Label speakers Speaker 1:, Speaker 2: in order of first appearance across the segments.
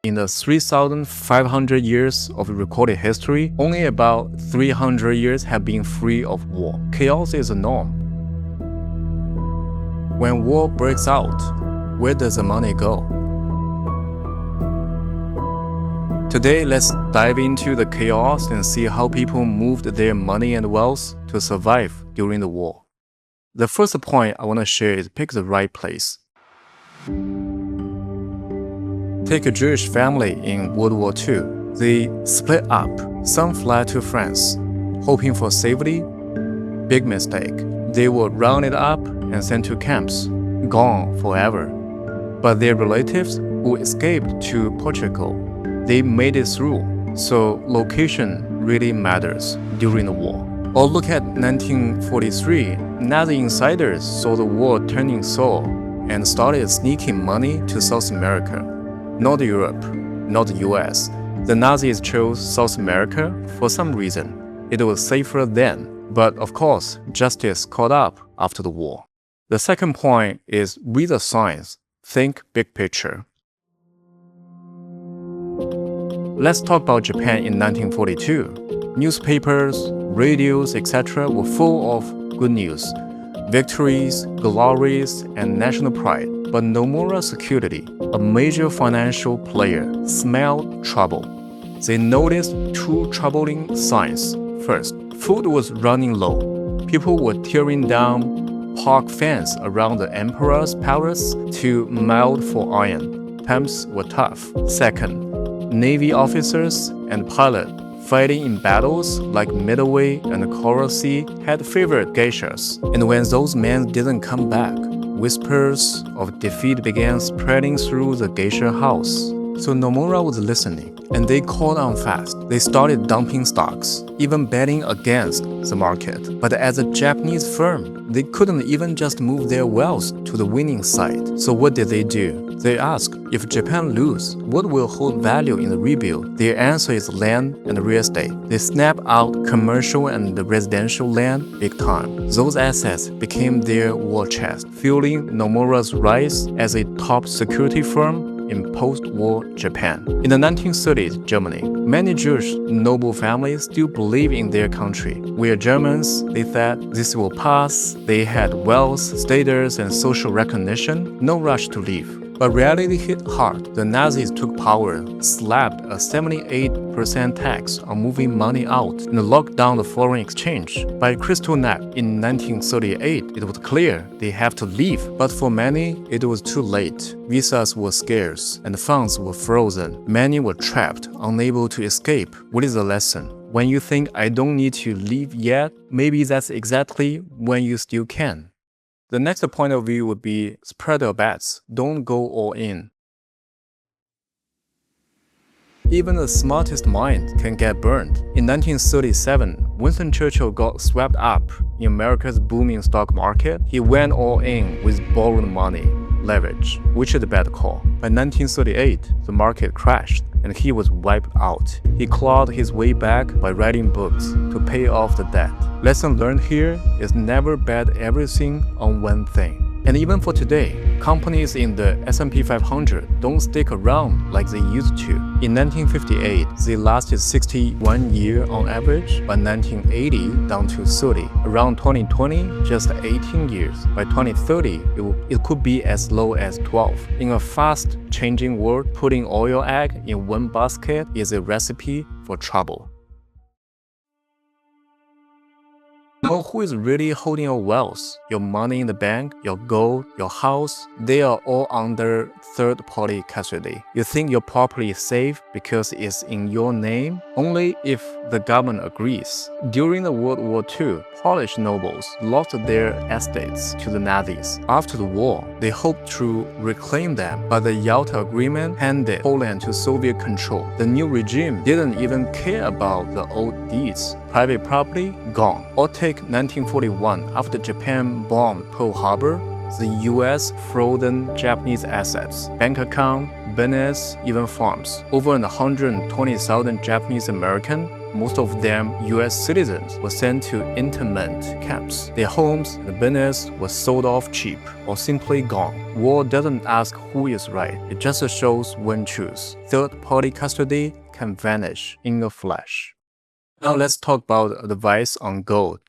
Speaker 1: In the 3,500 years of recorded history, only about 300 years have been free of war. Chaos is the norm. When war breaks out, where does the money go? Today, let's dive into the chaos and see how people moved their money and wealth to survive during the war. The first point I want to share is pick the right place. Take a Jewish family in World War II. They split up. Some fled to France, hoping for safety. Big mistake. They were rounded up and sent to camps, gone forever. But their relatives who escaped to Portugal, they made it through. So location really matters during the war. Or look at 1943. Nazi insiders saw the war turning sour and started sneaking money to South America. Not Europe, not the US. The Nazis chose South America for some reason. It was safer then, but of course, justice caught up after the war. The second point is read the signs, think big picture. Let's talk about Japan in 1942. Newspapers, radios, etc. were full of good news, victories, glories, and national pride. But Nomura Security, a major financial player, smelled trouble. They noticed two troubling signs. First, food was running low. People were tearing down park fence around the emperor's palace to melt for iron. Times were tough. Second, Navy officers and pilots fighting in battles like Midway and the Coral Sea had favored geishas. And when those men didn't come back, whispers of defeat began spreading through the geisha house. So Nomura was listening, and they caught on fast. They started dumping stocks, even betting against the market. But as a Japanese firm, they couldn't even just move their wealth to the winning side. So what did they do? They asked, if Japan loses, what will hold value in the rebuild? Their answer is land and real estate. They snapped out commercial and residential land big time. Those assets became their war chest, fueling Nomura's rise as a top security firm in post-war Japan. In the 1930s Germany, many Jewish noble families still believe in their country. We are Germans, they thought this will pass. They had wealth, status, and social recognition. No rush to leave. But reality hit hard. The Nazis took power, slapped a 78% tax on moving money out, and locked down the foreign exchange. By Kristallnacht in 1938, it was clear they have to leave. But for many, it was too late. Visas were scarce, and funds were frozen. Many were trapped, unable to escape. What is the lesson? When you think I don't need to leave yet, maybe that's exactly when you still can. The next point of view would be spread your bets, don't go all in. Even the smartest mind can get burned. In 1937, Winston Churchill got swept up in America's booming stock market. He went all in with borrowed money, leverage, which is a bad call. By 1938, the market crashed and he was wiped out. He clawed his way back by writing books to pay off the debt. Lesson learned here is never bet everything on one thing. And even for today, companies in the S&P 500 don't stick around like they used to. In 1958, they lasted 61 years on average, by 1980 down to 30. Around 2020, just 18 years. By 2030, it could be as low as 12. In a fast-changing world, putting all your eggs in one basket is a recipe for trouble. Know who is really holding your wealth, your money in the bank, your gold, your house. They are all under third-party custody. You think your property is safe because it's in your name? Only if the government agrees. During the World War II, Polish nobles lost their estates to the Nazis. After the war, they hoped to reclaim them, but the Yalta Agreement handed Poland to Soviet control. The new regime didn't even care about the old deeds. Private property gone. Or take 1941, after Japan bombed Pearl Harbor, the US frozen Japanese assets, bank account, business, even farms. Over 120,000 Japanese Americans most of them US citizens, were sent to internment camps. Their homes and business were sold off cheap or simply gone. War doesn't ask who is right, it just shows when choose. Third-party custody can vanish in a flash. Now let's talk about advice on gold.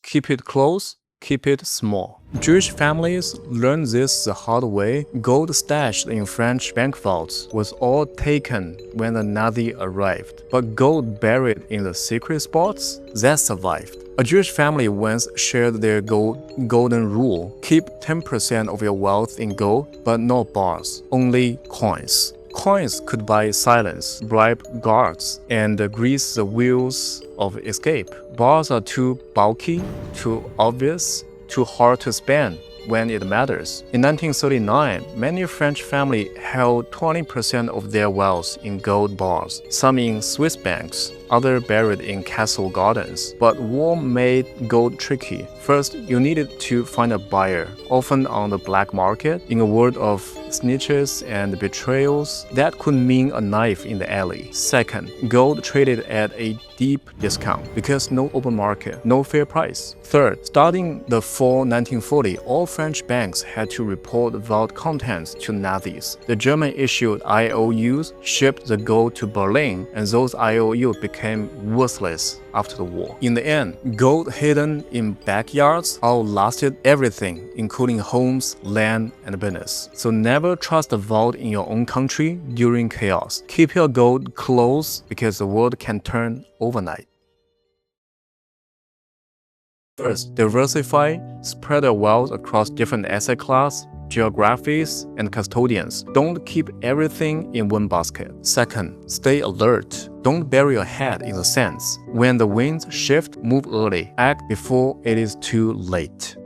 Speaker 1: Keep it close, keep it small. Jewish families learned this the hard way. Gold stashed in French bank vaults was all taken when the Nazi arrived. But gold buried in the secret spots, that survived. A Jewish family once shared their golden rule. Keep 10% of your wealth in gold, but not bars, only coins. Coins could buy silence, bribe guards, and grease the wheels of escape. Bars are too bulky, too obvious, too hard to spend when it matters. In 1939, many French families held 20% of their wealth in gold bars, some in Swiss banks, others buried in castle gardens. But war made gold tricky. First, you needed to find a buyer, often on the black market. In a world of snitches and betrayals, that could mean a knife in the alley. Second, gold traded at a deep discount because no open market, no fair price. Third, starting the fall 1940, all French banks had to report vault contents to Nazis. The German issued IOUs, shipped the gold to Berlin, and those IOUs became worthless after the war. In the end, gold hidden in backyards outlasted everything, including homes, land, and business. So never trust a vault in your own country during chaos. Keep your gold close because the world can turn overnight. First, diversify, spread your wealth across different asset classes, geographies, and custodians. Don't keep everything in one basket. Second, stay alert. Don't bury your head in the sands. When the winds shift, move early. Act before it is too late.